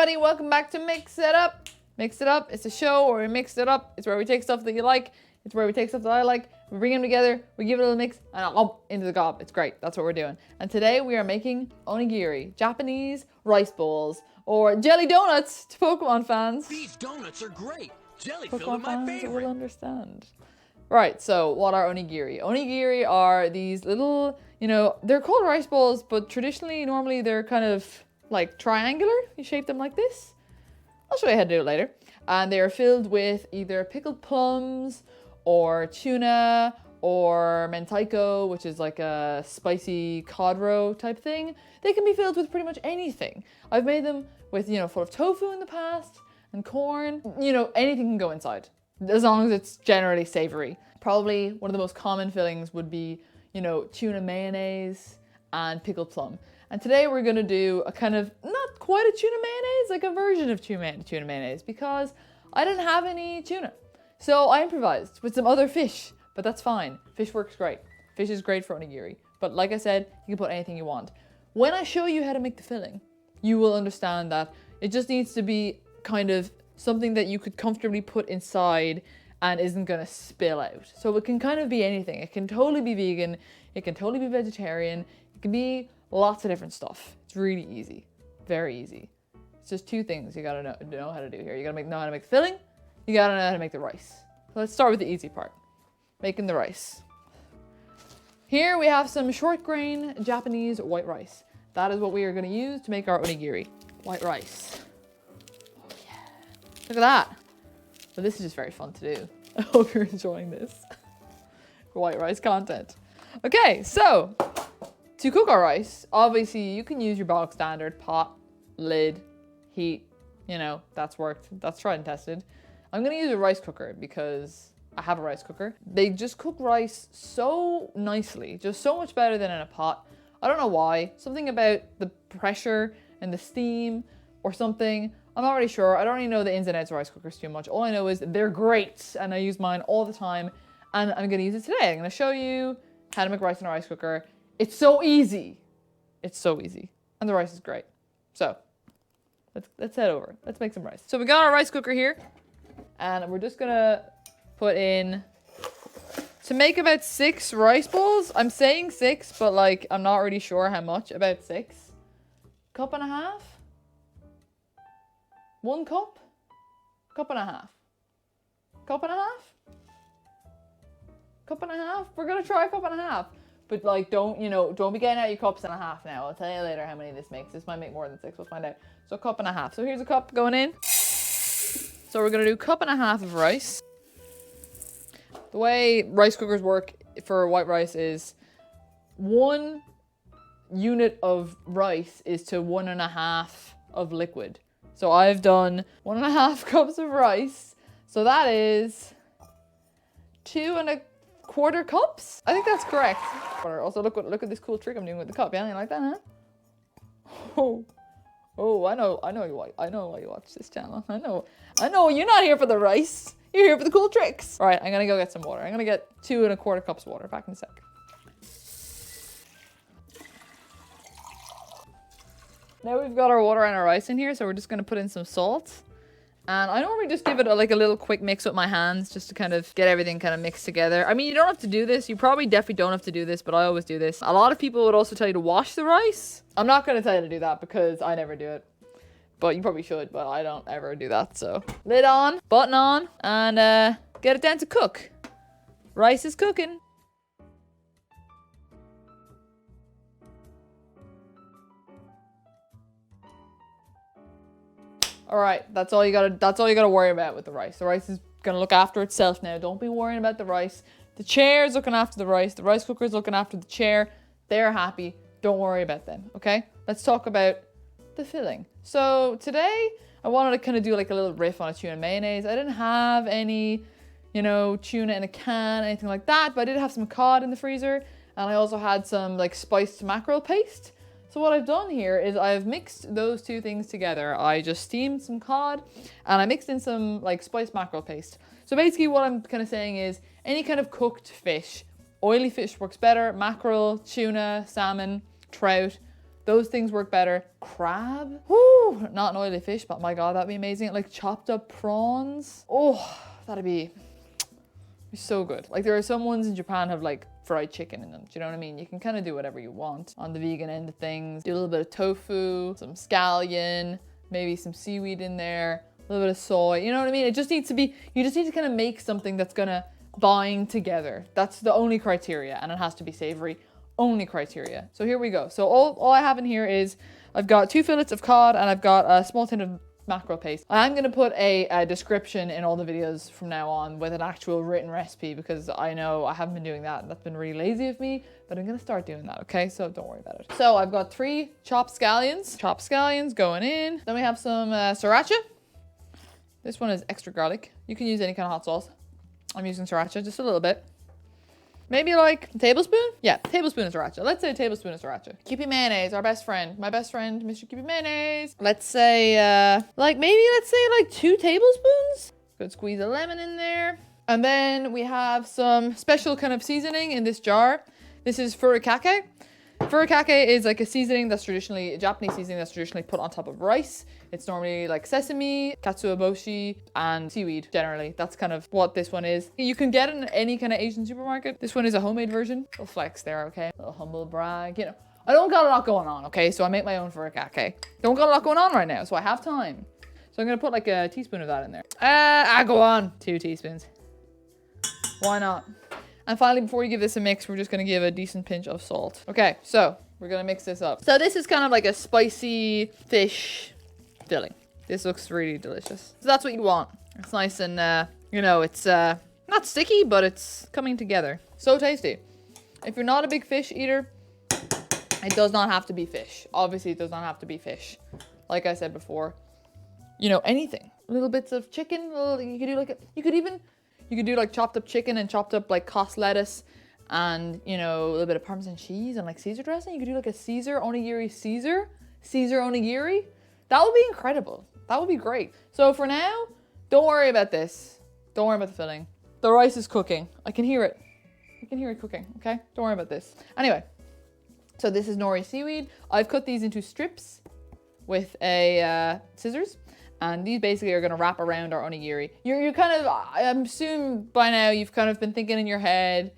everybody, welcome back to Mix It Up. Mix It Up, it's a show where we mix it up. It's where we take stuff that you like, it's where we take stuff that I like, we bring them together, we give it a little mix, and into the gob. It's great, that's what we're doing. And today we are making onigiri, Japanese rice bowls, or jelly donuts to Pokemon fans. These donuts are great. Jelly Pokemon filled my fans favorite. will understand. Right, so what are onigiri? Onigiri are these little, they're called rice bowls, but traditionally, normally they're kind of like triangular. You shape them like this. I'll show you how to do it later. And they are filled with either pickled plums or tuna or mentaiko, which is like a spicy cod roe type thing. They can be filled with pretty much anything. I've made them with, full of tofu in the past and corn. Anything can go inside as long as it's generally savory. Probably one of the most common fillings would be, tuna mayonnaise and pickled plum. And today we're gonna do a kind of, not quite a tuna mayonnaise, like a version of tuna mayonnaise, because I didn't have any tuna. So I improvised with some other fish, but that's fine. Fish works great. Fish is great for onigiri. But like I said, you can put anything you want. When I show you how to make the filling, you will understand that it just needs to be kind of something that you could comfortably put inside and isn't gonna spill out. So it can kind of be anything. It can totally be vegan. It can totally be vegetarian. It can be lots of different stuff. It's really easy, very easy. It's just two things you gotta know how to do here. You gotta know how to make the filling. You gotta know how to make the rice. So let's start with the easy part, making the rice. Here we have some short grain Japanese white rice. That is what we are gonna use to make our onigiri. White rice. Oh yeah. Look at that. Well, this is just very fun to do. I hope you're enjoying this. White rice content. Okay, so to cook our rice, obviously you can use your bog standard pot, lid, heat, that's worked. That's tried and tested. I'm gonna use a rice cooker because I have a rice cooker. They just cook rice so nicely, just so much better than in a pot. I don't know why. Something about the pressure and the steam or something. I'm not really sure. I don't really know the ins and outs of rice cookers too much. All I know is they're great and I use mine all the time and I'm gonna use it today. I'm gonna show you how to make rice in a rice cooker. It's so easy. It's so easy. And the rice is great. So let's head over. Let's make some rice. So we got our rice cooker here and we're just gonna put in, to make about 6 rice bowls. I'm saying 6, but I'm not really sure how much, about 6. Cup and a half? 1 cup? Cup and a half? Cup and a half? Cup and a half? We're gonna try a cup and a half. But don't be getting out your cups and a half now. I'll tell you later how many this makes. This might make more than 6, we'll find out. So a cup and a half. So here's a cup going in. So we're gonna do a cup and a half of rice. The way rice cookers work for white rice is 1 unit of rice is to 1.5 of liquid. So I've done 1.5 cups of rice. So that is 2.25 cups. I think that's correct. Also, look at this cool trick I'm doing with the cup. Yeah, you like that, huh? Oh, I know why you watch this channel. I know you're not here for the rice. You're here for the cool tricks. All right, I'm gonna go get some water. I'm gonna get 2.25 cups of water. Back in a sec. Now we've got our water and our rice in here, so we're just gonna put in some salt. And I normally just give it a little quick mix with my hands just to kind of get everything kind of mixed together. I mean, you don't have to do this. You probably definitely don't have to do this, but I always do this. A lot of people would also tell you to wash the rice. I'm not going to tell you to do that because I never do it. But you probably should, but I don't ever do that. So lid on, button on, and get it down to cook. Rice is cooking. All right, that's all you gotta worry about with the rice. The rice is gonna look after itself now. Don't be worrying about the rice. The chair is looking after the rice. The rice cooker is looking after the chair. They're happy. Don't worry about them, okay? Let's talk about the filling. So today, I wanted to kind of do a little riff on a tuna mayonnaise. I didn't have any, tuna in a can, anything like that, but I did have some cod in the freezer. And I also had some spiced mackerel paste. So what I've done here is I've mixed those two things together. I just steamed some cod and I mixed in some spiced mackerel paste. So basically what I'm kind of saying is any kind of cooked fish, oily fish works better, mackerel, tuna, salmon, trout, Those things work better. Crab. Woo! Not an oily fish, but my God, that'd be amazing. Like chopped up prawns. Oh, that'd be so good. Like there are some ones in Japan have like fried chicken in them. Do you know what I mean? You can kind of do whatever you want on the vegan end of things. Do a little bit of tofu, some scallion, maybe some seaweed in there, a little bit of soy. You know what I mean? It just needs to be, you just need to kind of make something that's gonna bind together. That's the only criteria, and it has to be savory. Only criteria. So here we go. So all I have in here is I've got 2 fillets of cod and I've got a small tin of mackerel paste. I'm going to put a description in all the videos from now on with an actual written recipe, because I know I haven't been doing that and that's been really lazy of me, but I'm going to start doing that, okay? So don't worry about it. So I've got 3 chopped scallions. Chopped scallions going in. Then we have some sriracha. This one is extra garlic. You can use any kind of hot sauce. I'm using sriracha, just a little bit. Maybe like a tablespoon? Yeah, tablespoon of sriracha. Let's say a tablespoon of sriracha. Kewpie Mayonnaise, our best friend. My best friend, Mr. Kewpie Mayonnaise. Let's say, let's say 2 tablespoons. Good squeeze of lemon in there. And then we have some special kind of seasoning in this jar. This is Furikake. Furikake is like a seasoning that's traditionally, a Japanese seasoning that's traditionally put on top of rice. It's normally like sesame, katsuobushi, and seaweed generally. That's kind of what this one is. You can get it in any kind of Asian supermarket. This one is a homemade version. Little flex there, okay? Little humble brag, you know. I don't got a lot going on, okay? So I make my own Furikake. Don't got a lot going on right now, so I have time. So I'm gonna put like a teaspoon of that in there. Go on. 2 teaspoons. Why not? And finally, before you give this a mix, we're just gonna give a decent pinch of salt. Okay, so we're gonna mix this up. So this is kind of like a spicy fish filling. This looks really delicious. So that's what you want. It's nice and, you know, it's not sticky, but it's coming together. So tasty. If you're not a big fish eater, it does not have to be fish. Obviously, it does not have to be fish. Like I said before, you know, anything. Little bits of chicken. You could do like you could do like chopped up chicken and chopped up like cos lettuce and, you know, a little bit of Parmesan cheese and like Caesar dressing. You could do like a Caesar onigiri. That would be incredible. That would be great. So for now, don't worry about this. Don't worry about the filling. The rice is cooking. I can hear it. I can hear it cooking, okay? Don't worry about this. Anyway, so this is nori seaweed. I've cut these into strips with a scissors. And these basically are going to wrap around our onigiri. You're kind of, I'm assuming by now you've kind of been thinking in your head,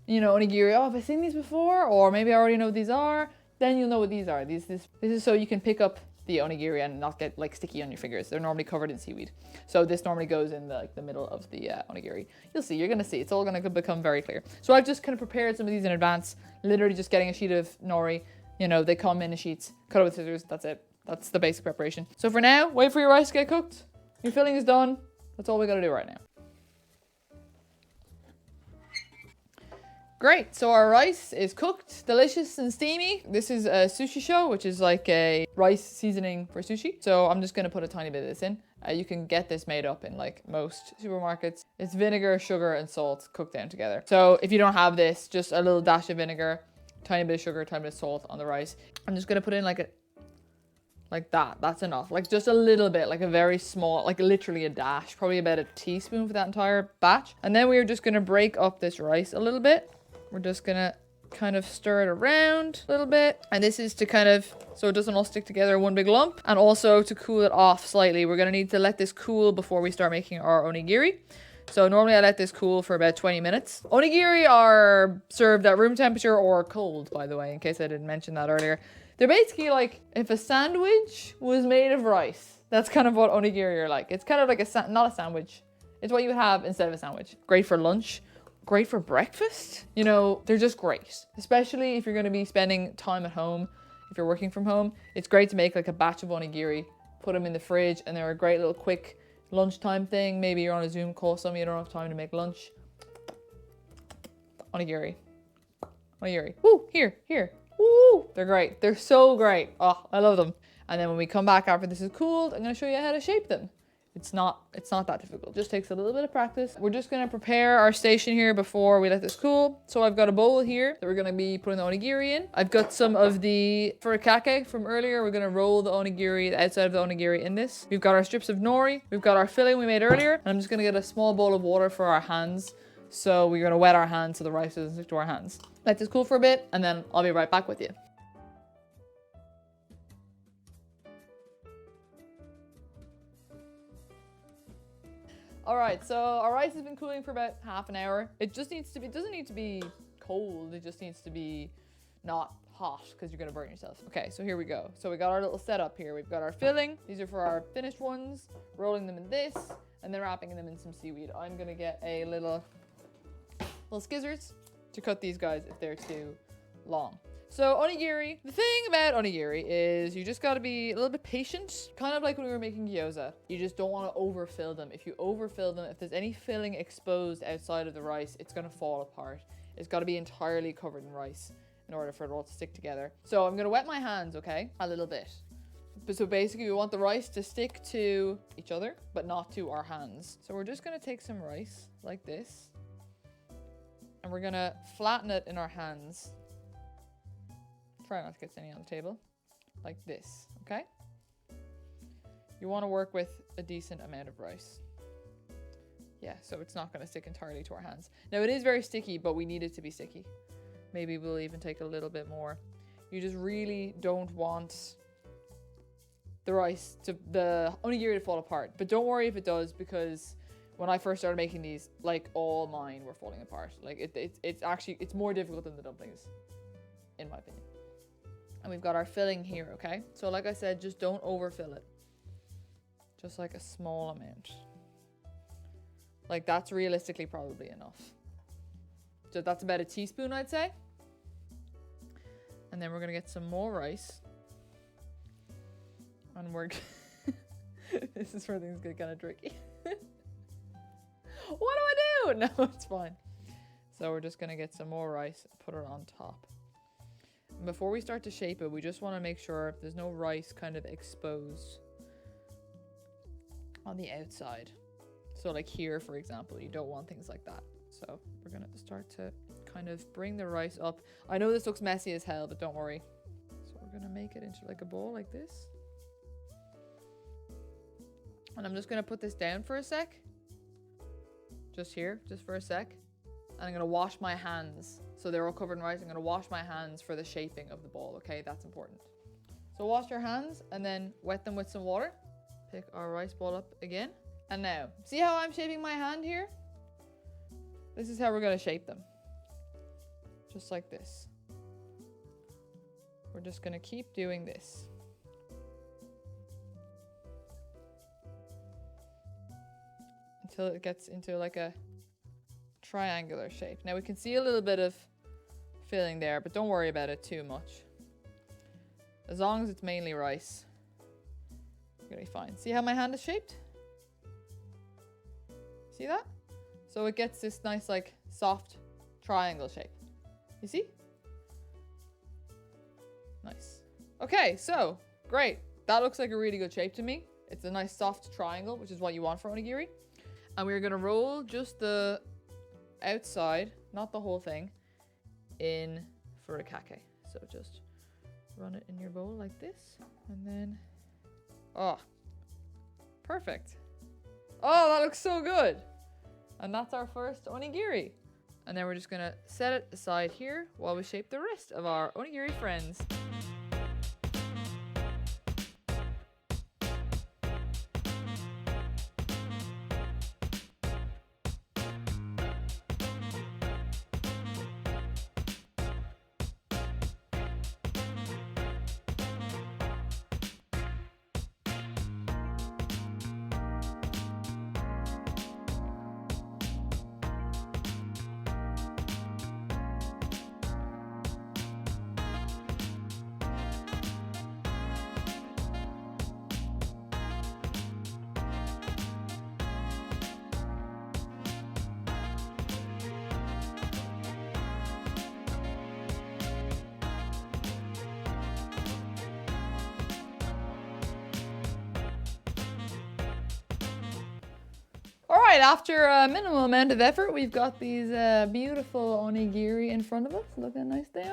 you know, onigiri, oh, have I seen these before? Or maybe I already know what these are. Then you'll know what these are. This is so you can pick up the onigiri and not get like sticky on your fingers. They're normally covered in seaweed. So this normally goes in the middle of the onigiri. You'll see, you're going to see. It's all going to become very clear. So I've just kind of prepared some of these in advance. Literally just getting a sheet of nori. You know, they come in sheets. Cut it with scissors. That's it. That's the basic preparation. So for now, wait for your rice to get cooked. Your filling is done. That's all we gotta do right now. Great, so our rice is cooked, delicious and steamy. This is a Sushi Sho, which is like a rice seasoning for sushi. So I'm just gonna put a tiny bit of this in. You can get this made up in like most supermarkets. It's vinegar, sugar, and salt cooked down together. So if you don't have this, just a little dash of vinegar, tiny bit of sugar, tiny bit of salt on the rice. I'm just gonna put in like that. That's enough. Like just a little bit, like a very small, like literally a dash, probably about a teaspoon for that entire batch. And then we are just gonna break up this rice a little bit. We're just gonna kind of stir it around a little bit. And this is to kind of, so it doesn't all stick together in one big lump. And also to cool it off slightly. We're gonna need to let this cool before we start making our onigiri. So normally I let this cool for about 20 minutes. Onigiri are served at room temperature or cold, by the way, in case I didn't mention that earlier. They're basically like if a sandwich was made of rice. That's kind of what onigiri are like. It's kind of like not a sandwich. It's what you would have instead of a sandwich. Great for lunch. Great for breakfast. You know, they're just great. Especially if you're going to be spending time at home. If you're working from home, it's great to make like a batch of onigiri. Put them in the fridge and they're a great little quick lunchtime thing. Maybe you're on a Zoom call, some of you don't have time to make lunch. Onigiri. Onigiri. Woo, here. Woo, they're great. They're so great. Oh, I love them. And then when we come back after this is cooled, I'm going to show you how to shape them. It's not that difficult. It just takes a little bit of practice. We're just going to prepare our station here before we let this cool. So I've got a bowl here that we're going to be putting the onigiri in. I've got some of the furikake from earlier. We're going to roll the onigiri, the outside of the onigiri in this. We've got our strips of nori. We've got our filling we made earlier. And I'm just going to get a small bowl of water for our hands. So we're going to wet our hands so the rice doesn't stick to our hands. Let this cool for a bit and then I'll be right back with you. All right, so our rice has been cooling for about half an hour. It just needs to be, doesn't need to be cold. It just needs to be not hot because you're gonna burn yourself. Okay, so here we go. So we got our little setup here. We've got our filling. These are for our finished ones. Rolling them in this and then wrapping them in some seaweed. I'm gonna get a little scissors to cut these guys if they're too long. So onigiri, the thing about onigiri is you just gotta be a little bit patient. Kind of like when we were making gyoza. You just don't wanna overfill them. If you overfill them, if there's any filling exposed outside of the rice, it's gonna fall apart. It's gotta be entirely covered in rice in order for it all to stick together. So I'm gonna wet my hands, okay? A little bit. So basically we want the rice to stick to each other, but not to our hands. So we're just gonna take some rice like this, and we're gonna flatten it in our hands. Try not to get any on the table. Like this, okay? You wanna work with a decent amount of rice. Yeah, so it's not gonna stick entirely to our hands. Now it is very sticky, but we need it to be sticky. Maybe we'll even take a little bit more. You just really don't want the onigiri to fall apart. But don't worry if it does, because when I first started making these, like all mine were falling apart. Like it's more difficult than the dumplings, in my opinion. And we've got our filling here, okay? So like I said, just don't overfill it. Just like a small amount. Like that's realistically probably enough. So that's about a teaspoon, I'd say. And then we're gonna get some more rice. And we're this is where things get kind of tricky. What do I do? No, it's fine. So we're just gonna get some more rice and put it on top. And before we start to shape it, we just want to make sure there's no rice kind of exposed on the outside. So like here, for example, you don't want things like that. So we're gonna start to kind of bring the rice up. I know this looks messy as hell, but don't worry. So we're gonna make it into like a bowl like this. And I'm just gonna put this down for a sec. Just here, just for a sec. And I'm gonna wash my hands. So they're all covered in rice. I'm gonna wash my hands for the shaping of the ball, okay? That's important. So wash your hands and then wet them with some water. Pick our rice ball up again. And now, see how I'm shaping my hand here? This is how we're gonna shape them. Just like this. We're just gonna keep doing this. Until it gets into like a triangular shape. Now we can see a little bit of filling there, but don't worry about it too much. As long as it's mainly rice, you're gonna be fine. See how my hand is shaped? See that? So it gets this nice like soft triangle shape. You see? Nice. Okay, so great. That looks like a really good shape to me. It's a nice soft triangle, which is what you want for onigiri. And we're gonna roll just the outside, not the whole thing, in furikake. So just run it in your bowl like this, and then, oh, perfect. Oh, that looks so good. And that's our first onigiri. And then we're just gonna set it aside here while we shape the rest of our onigiri friends. All right, after a minimal amount of effort, we've got these beautiful onigiri in front of us. Look how nice they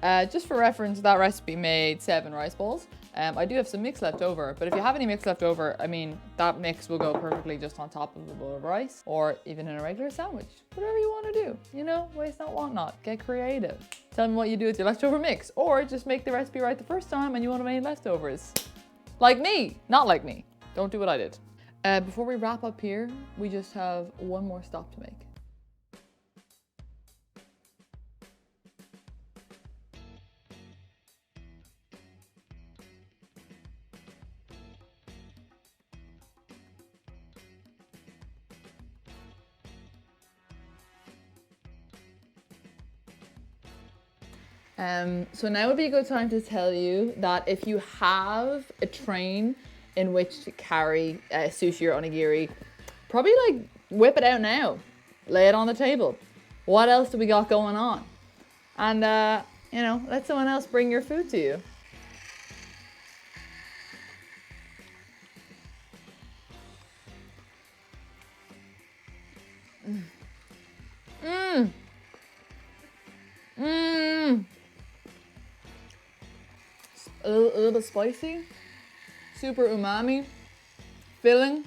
are. Just for reference, that recipe made 7 rice balls. I do have some mix left over, but if you have any mix left over, I mean, that mix will go perfectly just on top of the bowl of rice, or even in a regular sandwich. Whatever you want to do, you know, waste not, want not. Get creative. Tell me what you do with your leftover mix, or just make the recipe right the first time and you want to make leftovers. Like me, not like me. Don't do what I did. Before we wrap up here, we just have one more stop to make. So now would be a good time to tell you that if you have a train in which to carry sushi or onigiri, probably like whip it out now, lay it on the table. What else do we got going on? And you know, let someone else bring your food to you. A little bit spicy, super umami, filling.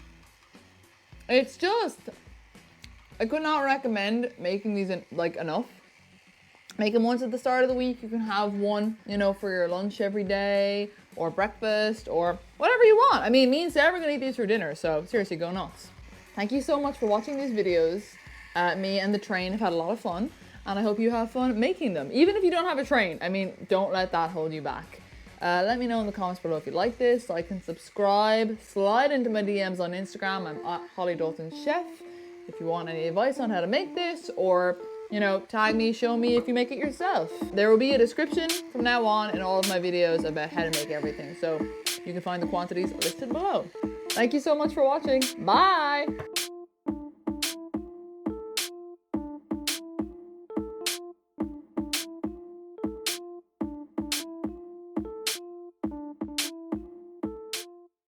It's just, I could not recommend making these like enough. Make them once at the start of the week. You can have one, you know, for your lunch every day or breakfast or whatever you want. I mean, me and Sarah are gonna eat these for dinner, so seriously, go nuts. Thank you so much for watching these videos. Me and the train have had a lot of fun, and I hope you have fun making them. Even if you don't have a train, I mean, don't let that hold you back. Let me know in the comments below if you like this, like and subscribe. Slide into my DMs on Instagram. I'm at Holly Dalton Chef. If you want any advice on how to make this, or, you know, tag me, show me if you make it yourself. There will be a description from now on in all of my videos about how to make everything, so you can find the quantities listed below. Thank you so much for watching. Bye!